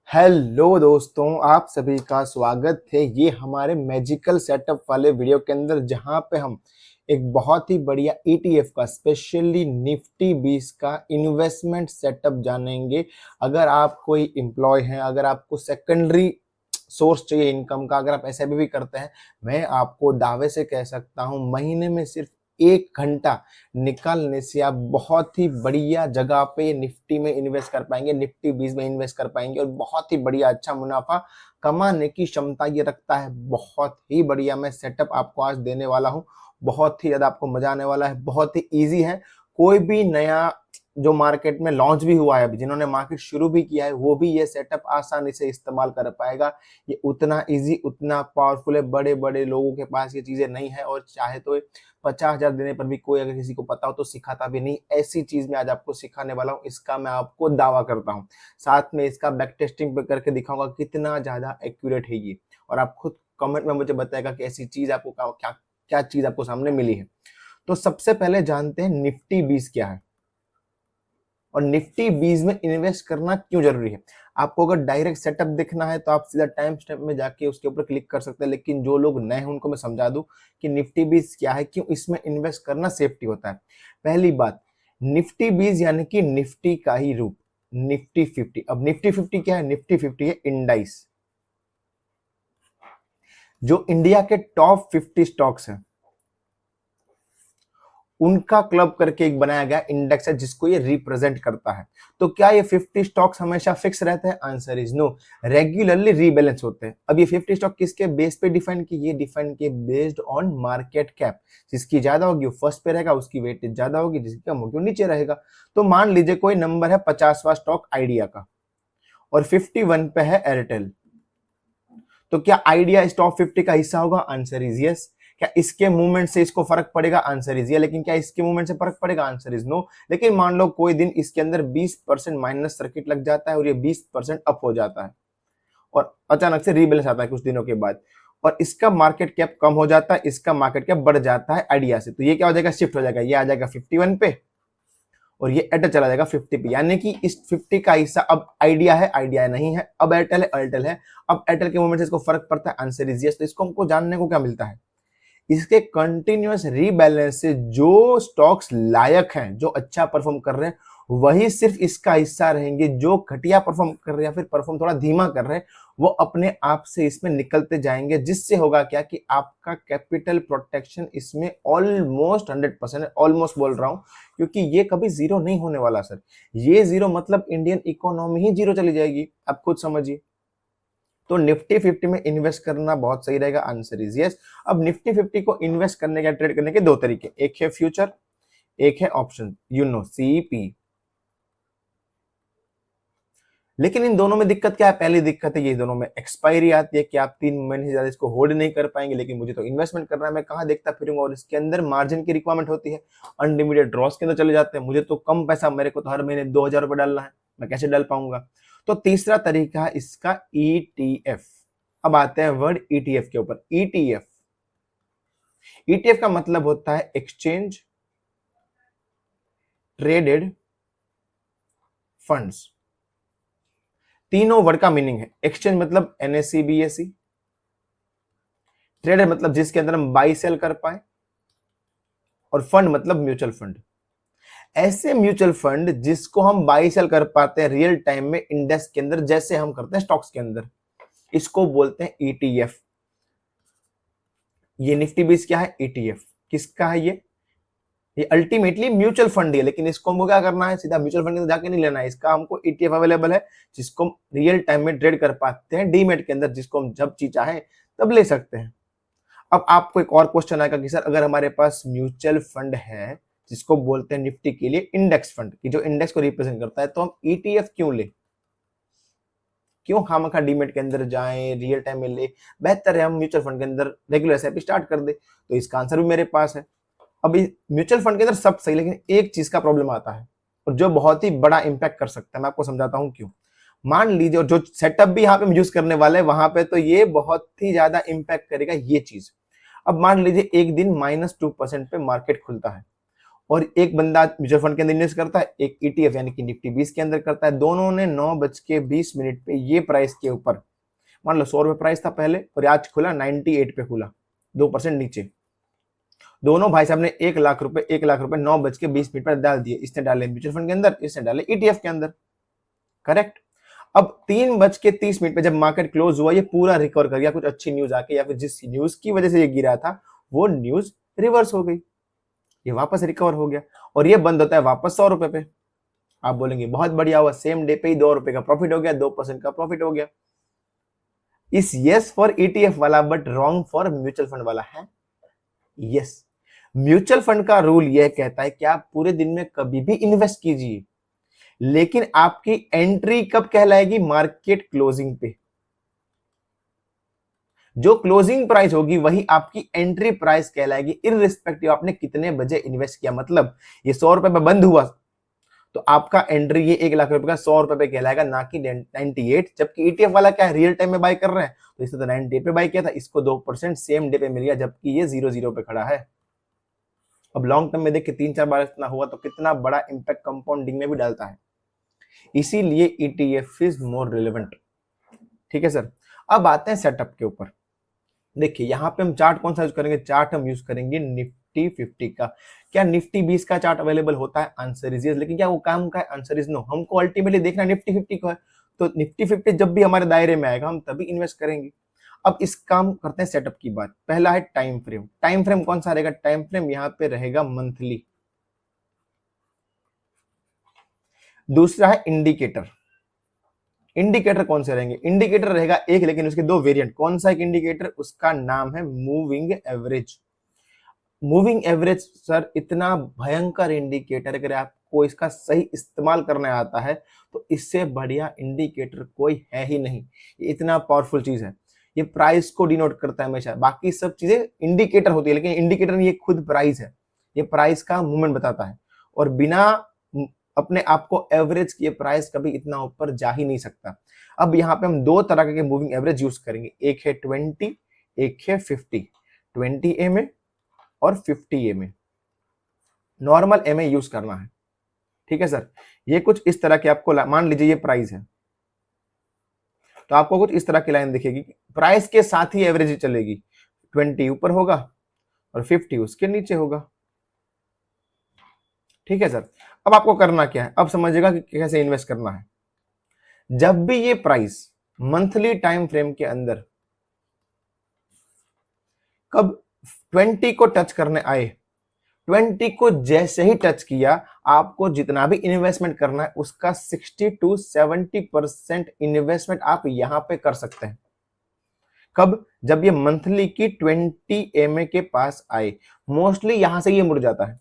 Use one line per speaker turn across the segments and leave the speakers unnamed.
Hello दोस्तों, आप सभी का स्वागत है ये हमारे मैजिकल सेटअप वाले वीडियो के अंदर, जहां पे हम एक बहुत ही बढ़िया ETF का स्पेशली निफ्टी 20 का इन्वेस्टमेंट सेटअप जानेंगे। अगर आप कोई एम्प्लॉय हैं, अगर आपको सेकेंडरी सोर्स चाहिए इनकम का, अगर आप SIP भी करते हैं, मैं आपको दावे से कह सकता हूं महीने में सिर्फ 1 घंटा निकालने से आप बहुत ही बढ़िया जगह पे निफ्टी में इन्वेस्ट कर पाएंगे, निफ्टी 20 में इन्वेस्ट कर पाएंगे और बहुत ही बढ़िया अच्छा मुनाफा कमाने की क्षमता ये रखता है। बहुत ही बढ़िया मैं सेटअप आपको आज देने वाला हूँ, बहुत ही ज्यादा आपको मजा आने वाला है। बहुत ही इजी है, कोई भी नया जो मार्केट में लॉन्च भी हुआ है, अभी जिन्होंने मार्केट शुरू भी किया है, वो भी ये सेटअप आसानी से इस्तेमाल कर पाएगा। ये उतना इजी, उतना पावरफुल है, बड़े बड़े लोगों के पास ये चीजें नहीं है और चाहे तो 50,000 देने पर भी कोई अगर किसी को पता हो तो सिखाता भी नहीं। ऐसी चीज मैं आज आपको सिखाने वाला हूँ, इसका मैं आपको दावा करता हूँ। साथ में इसका बैक टेस्टिंग पे करके दिखाऊंगा कितना ज्यादा एक्यूरेट है ये, और आप खुद कमेंट में मुझे बताएगा कि ऐसी चीज आपको क्या क्या चीज आपको सामने मिली है। तो सबसे पहले जानते हैं निफ्टी 20 क्या है और निफ्टी 20 में इन्वेस्ट करना क्यों जरूरी है। आपको अगर डायरेक्ट सेटअप देखना है तो आप सीधा टाइम स्टैम्प में जाके उसके ऊपर क्लिक कर सकते हैं, लेकिन जो लोग नए हैं उनको मैं समझा दूं कि निफ्टी 20 क्या है, क्यों इसमें इन्वेस्ट करना सेफ्टी होता है। पहली बात, निफ्टी 20 यानी कि निफ्टी का ही रूप, निफ्टी 50। अब निफ्टी 50 क्या है? निफ्टी 50 है इंडाइस, जो इंडिया के टॉप 50 स्टॉक्स हैं उनका क्लब करके एक बनाया गया इंडेक्स है जिसको ये रिप्रेजेंट करता है। तो क्या ये 50 स्टॉक्स हमेशा फिक्स रहते हैं? Answer is no, regularly rebalance होते हैं। अब ये 50 स्टॉक किसके बेस पे डिफाइन किए? ये डिफाइन किए बेस्ड ऑन मार्केट कैप। जिसकी ज्यादा होगी वो फर्स्ट पे रहेगा, उसकी वेटेज ज्यादा होगी, जिसकी कम होगी वो नीचे रहेगा। तो मान लीजिए कोई नंबर है 50वां स्टॉक आइडिया का और 51 पे है एयरटेल, तो क्या आइडिया इस टॉप 50 का हिस्सा होगा? Answer is yes. क्या इसके मूवमेंट से इसको फर्क पड़ेगा? आंसर इज ये। लेकिन क्या इसके मूवमेंट से फर्क पड़ेगा? Answer is no. लेकिन मान लो कोई दिन इसके अंदर 20% माइनस सर्किट लग जाता है और ये 20% अप हो जाता है और अचानक से रीबैलेंस आता है कुछ दिनों के बाद, और इसका मार्केट कैप कम हो जाता है, इसका मार्केट कैप बढ़ जाता है आइडिया से, तो ये क्या हो जाएगा? शिफ्ट हो जाएगा, ये आ जाएगा 51 पे और ये एयरटेल चला जाएगा 50 पे। यानी कि इस 50 का हिस्सा अब आइडिया है, आइडिया नहीं है, अब एयरटेल है, एयरटेल है। अब एयरटेल के मूवमेंट से इसको फर्क पड़ता है? Answer is yes. तो इसको हमको जानने को क्या मिलता है? इसके कंटिन्यूअस रीबैलेंस से जो स्टॉक्स लायक हैं, जो अच्छा परफॉर्म कर रहे हैं, वही सिर्फ इसका हिस्सा रहेंगे। जो घटिया परफॉर्म कर रहे हैं या फिर परफॉर्म थोड़ा धीमा कर रहे हैं, वो अपने आप से इसमें निकलते जाएंगे। जिससे होगा क्या कि आपका कैपिटल प्रोटेक्शन इसमें ऑलमोस्ट 100% है। ऑलमोस्ट बोल रहा हूं क्योंकि ये कभी जीरो नहीं होने वाला सर। ये जीरो मतलब इंडियन इकोनॉमी ही जीरो चली जाएगी, आप खुद समझिए। तो निफ्टी 50 में इन्वेस्ट करना बहुत सही रहेगा। Answer is yes. अब निफ्टी 50 को इन्वेस्ट करने का, ट्रेड करने के दो तरीके, एक है फ्यूचर, एक है ऑप्शन, यू नो CP। लेकिन इन दोनों में दिक्कत क्या है? पहली दिक्कत है ये दोनों में एक्सपायरी आती है कि आप 3 महीने से ज्यादा इसको होल्ड नहीं कर पाएंगे। लेकिन मुझे तो इन्वेस्टमेंट करना है, मैं कहाँ देखता फिरूंगा, और इसके अंदर मार्जिन की रिक्वायरमेंट होती है, अनलिमिटेड ड्रॉस के अंदर चले जाते हैं। मुझे तो कम पैसा, मेरे को तो हर महीने 2,000 रुपए डालना है, मैं कैसे डाल पाऊंगा? तो तीसरा तरीका है इसका ETF। अब आते हैं वर्ड ETF के ऊपर। ETF का मतलब होता है एक्सचेंज ट्रेडेड फंड्स। तीनों वर्ड का मीनिंग है। एक्सचेंज मतलब NSE BSE, ट्रेडेड मतलब जिसके अंदर हम बाई सेल कर पाए, और फंड मतलब म्यूचुअल फंड। ऐसे म्यूचुअल फंड जिसको हम बाई सेल कर पाते हैं रियल टाइम में इंडेक्स के अंदर, जैसे हम करते हैं स्टॉक्स के अंदर, इसको बोलते हैं ETF। ये निफ्टी 20 क्या है? ETF। किसका है ये अल्टीमेटली म्यूचुअल फंड है, लेकिन इसको हमको क्या करना है? सीधा म्यूचुअल फंड के अंदर जाके नहीं लेना है, इसका हमको ETF अवेलेबल है जिसको हम रियल टाइम में ट्रेड कर पाते हैं डीमेट के अंदर, जिसको हम जब चीज चाहे तब ले सकते हैं। अब आपको एक और क्वेश्चन आएगा कि सर अगर हमारे पास म्यूचुअल फंड है जिसको बोलते हैं निफ्टी के लिए इंडेक्स फंड, की जो इंडेक्स को रिप्रेजेंट करता है, तो हम ETF क्यों ले? क्यों खामखा डीमेट के अंदर जाएं, रियल टाइम में ले? बेहतर है हम म्यूचुअल फंड के अंदर रेगुलर SIP स्टार्ट कर दे। तो इसका आंसर भी मेरे पास है। अब म्यूचुअल फंड के अंदर सब सही, लेकिन एक चीज का प्रॉब्लम आता है और जो बहुत ही बड़ा इंपैक्ट कर सकता है। मैं आपको समझाता हूं क्यों। मान लीजिए, और जो सेटअप भी यहाँ पे यूज करने वाले हैं वहां पे, तो ये बहुत ही ज्यादा इंपैक्ट करेगा ये चीज। अब मान लीजिए एक दिन -2% पे मार्केट खुलता है और एक बंदा म्यूचुअल फंड के अंदर इन्वेस्ट करता है, एक ईटीएफ यानी कि निफ्टी 20 के अंदर करता है। दोनों ने 9:20 पे ये प्राइस के ऊपर, मान लो 100 रुपए प्राइस था पहले और आज खुला 98 पे खुला, 2% नीचे। दोनों भाई साहब ने 1 लाख रुपए 9:20 पर डाल दिए। इसने डाले म्यूचुअल फंड के अंदर, इसने डाले ईटीएफ के अंदर, करेक्ट। अब 3:30 पे जब मार्केट क्लोज हुआ, ये पूरा रिकवर कर गया, कुछ अच्छी न्यूज आके या फिर जिस न्यूज की वजह से ये गिरा था वो न्यूज रिवर्स हो गई, ये वापस रिकवर हो गया और ये बंद होता है वापस 100 रुपए पे। आप बोलेंगे बहुत बढ़िया हुआ, सेम डे पे ही 2 रुपए का प्रॉफिट हो गया, 2% का प्रॉफिट हो गया। इस यस फॉर ईटीएफ वाला but wrong for mutual fund वाला है। यस, म्यूचुअल फंड का रूल यह कहता है कि आप पूरे दिन में कभी भी इन्वेस्ट कीजिए, लेकिन आपकी एंट्री कब कहलाएगी? मार्केट क्लोजिंग पे। जो क्लोजिंग प्राइस होगी वही आपकी एंट्री प्राइस कहलाएगी, इररिस्पेक्टिव आपने कितने बजे इन्वेस्ट किया। मतलब ये 100 रुपए पे बंद हुआ तो आपका एंट्री ये 1 लाख रुपए का 100 रुपए पे कहलाएगा, ना कि 98। जबकि ईटीएफ वाला क्या है, रियल टाइम में बाय कर रहे हैं, तो इसने तो 98 पे बाय किया था, इसको 2% सेम डे पे मिल गया, जबकि ये 0 पे खड़ा है। अब लॉन्ग टर्म में देखिए 3-4 बार इतना हुआ तो कितना बड़ा इंपैक्ट कंपाउंडिंग में भी डालता है, इसीलिए ईटीएफ इज मोर रिलेवेंट। ठीक है सर, अब आते हैं सेटअप के ऊपर। देखिए यहाँ पे हम चार्ट कौन सा यूज करेंगे? चार्ट हम यूज करेंगे निफ्टी 50 का। क्या निफ्टी 20 का चार्ट अवेलेबल होता है? Answer is yes. लेकिन क्या वो काम का है? Answer is no. हमको अल्टीमेटली देखना निफ्टी 50 को है, तो निफ्टी 50 जब भी हमारे दायरे में आएगा हम तभी इन्वेस्ट करेंगे। अब इस काम करते हैं सेटअप की बात। पहला है टाइम फ्रेम। टाइम फ्रेम कौन सा रहेगा? टाइम फ्रेम यहाँ पे रहेगा मंथली। दूसरा है इंडिकेटर। इंडिकेटर कौन से रहेंगे? इंडिकेटर रहेगा एक, लेकिन उसके 2 वेरिएंट। कौन सा एक इंडिकेटर? उसका नाम है moving average. Moving average sir इतना भयंकर इंडिकेटर, अगर आपको इसका सही इस्तेमाल करना आता है तो इससे बढ़िया इंडिकेटर कोई है ही नहीं। ये इतना पावरफुल चीज है, ये प्राइस को डिनोट करता है हमेशा। बाकी सब चीजें इंडिकेटर होती है, लेकिन इंडिकेटर ये खुद प्राइस है, ये प्राइस का मूवमेंट बताता है, और बिना अपने आप को एवरेज किए प्राइस कभी इतना ऊपर जा ही नहीं सकता। अब यहाँ पे हम 2 तरह के मूविंग एवरेज यूज करेंगे, एक है 20, एक है 50। 20 EMA और 50 EMA, नॉर्मल EMA यूज करना है। ठीक है सर, ये कुछ इस तरह के आपको, मान लीजिए ये प्राइस है तो आपको कुछ इस तरह की लाइन दिखेगी, प्राइस के साथ ही एवरेज चलेगी। 20 ऊपर होगा और 50 उसके नीचे होगा। ठीक है सर, अब आपको करना क्या है, अब समझिएगा कि कैसे इन्वेस्ट करना है। जब भी ये प्राइस मंथली टाइम फ्रेम के अंदर कब 20 को टच करने आए, 20 को जैसे ही टच किया, आपको जितना भी इन्वेस्टमेंट करना है उसका 60 to 70% इन्वेस्टमेंट आप यहां पे कर सकते हैं। कब? जब ये मंथली की 20 EMA के पास आए। मोस्टली यहां से ये मुड़ जाता है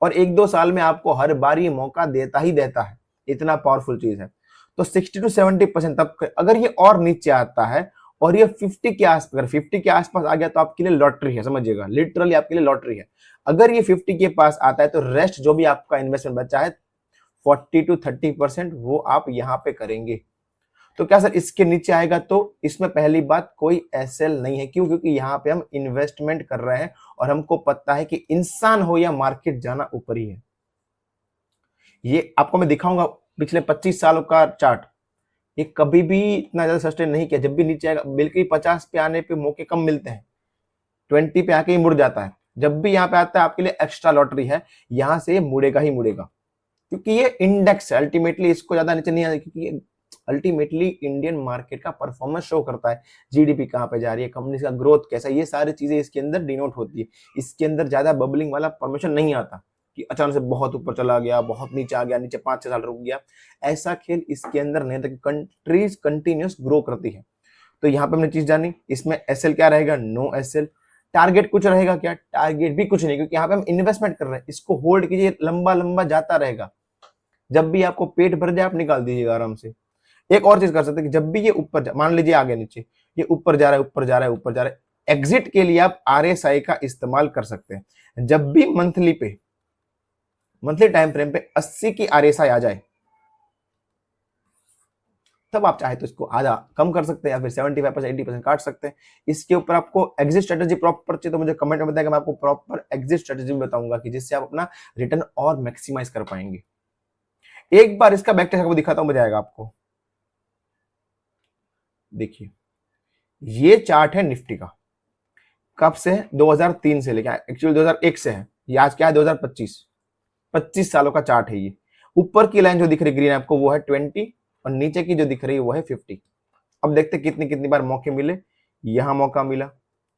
और 1-2 साल में आपको हर बार ये मौका देता ही देता है, इतना पावरफुल चीज है। तो 60 to 70% तब, अगर ये और नीचे आता है और ये 50 के आसपास, अगर 50 के आसपास आ गया तो आपके लिए लॉटरी है, समझिएगा, लिटरली आपके लिए लॉटरी है। अगर ये 50 के पास आता है तो रेस्ट जो भी आपका इन्वेस्टमेंट बचा है 40 to 30% वो आप यहाँ पे करेंगे। तो क्या सर इसके नीचे आएगा? तो इसमें पहली बात कोई एसएल नहीं है। क्यों? क्योंकि यहाँ पे हम इन्वेस्टमेंट कर रहे हैं और हमको पता है कि इंसान हो या मार्केट जाना ऊपर ही है। ये आपको मैं दिखाऊंगा पिछले 25 सालों का चार्ट, ये कभी भी इतना ज्यादा सस्टेन नहीं किया। जब भी नीचे आएगा, बिल्कुल 50 पे आने पे मौके कम मिलते हैं, 20 पे आके ही मुड़ जाता है। जब भी यहाँ पे आता है आपके लिए एक्स्ट्रा लॉटरी है, यहां से मुड़ेगा ही मुड़ेगा, क्योंकि ये इंडेक्स है। अल्टीमेटली इसको ज्यादा नीचे नहीं आएगा, क्योंकि अल्टीमेटली इंडियन मार्केट का परफॉर्मेंस शो करता है। जीडीपी कहाँ पे जा रही है, कंपनी का ग्रोथ कैसा है, ये सारी चीजें इसके अंदर डिनोट होती है। इसके अंदर ज्यादा बबलिंग वाला परमिशन नहीं आता कि अचानक से बहुत ऊपर चला गया, बहुत नीचे आ गया, नीचे 5-6 साल रुक गया। ऐसा खेल इसके अंदर नहीं था कि कंट्रीज कंटिन्यूस ग्रो करती है। तो यहाँ पे हमने चीज जानी, इसमें एसएल क्या रहेगा? No SL. टारगेट कुछ रहेगा क्या? टारगेट भी कुछ नहीं, क्योंकि यहाँ पे हम इन्वेस्टमेंट कर रहे हैं। इसको होल्ड कीजिए, लंबा लंबा जाता रहेगा। जब भी आपको पेट भर जाए आप निकाल दीजिएगा आराम से। एक और चीज कर सकते हैं कि जब भी ये ऊपर, मान लीजिए आ गया नीचे, ये ऊपर जा रहा है, ऊपर जा रहा है, ऊपर जा रहा है, एग्जिट के लिए आप आरएसआई का इस्तेमाल कर सकते हैं। जब भी मंथली टाइम फ्रेम पे 80 की आरएसआई आ जाए, तब आप चाहे तो इसको आधा कम कर सकते हैं या फिर 75% 80% काट सकते हैं। इसके ऊपर आपको एग्जिट स्ट्रेटेजी प्रॉपर चाहिए तो मुझे कमेंट में बताएगा, मैं आपको प्रॉपर एग्जिट स्ट्रेटेजी बताऊंगा कि जिससे आप अपना रिटर्न और मैक्सिमाइज कर पाएंगे। एक बार इसका बैक टेस्ट आपको दिखाता हूं, मजा आएगा आपको। देखिए ये चार्ट है निफ्टी का, कब से? 2003 से लेके, एक्चुअली 2001 से है, ये आज क्या है 2025, 25 सालों का चार्ट है ये। ऊपर की लाइन जो दिख रही ग्रीन आपको वो है 20 और नीचे की जो दिख रही है वो है 50। अब देखते कितनी कितनी बार मौके मिले, यहां मौका मिला,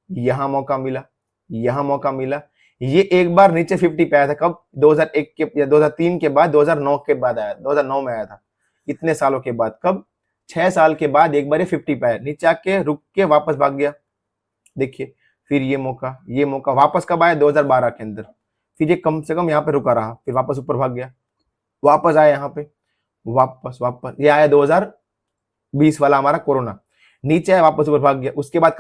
यहां मौका मिला, यहां मौका मिला। ये एक बार नीचे 50 पे आया था, कब? 2001 के या 2003 के बाद, 2009 के बाद आया, 2009 में आया था, इतने सालों के बाद। कब? 6 साल के बाद एक बार ये 50 पे आया, नीचे आके रुक के वापस भाग गया। देखिए फिर ये मौका वापस कब आया? 2012 के अंदर। फिर ये कम से कम यहाँ पे रुका रहा, फिर वापस ऊपर भाग गया, वापस आया यहाँ पे, वापस ये आया 2020 वाला हमारा कोरोना, नीचे आया वापस ऊपर भाग गया। उसके बाद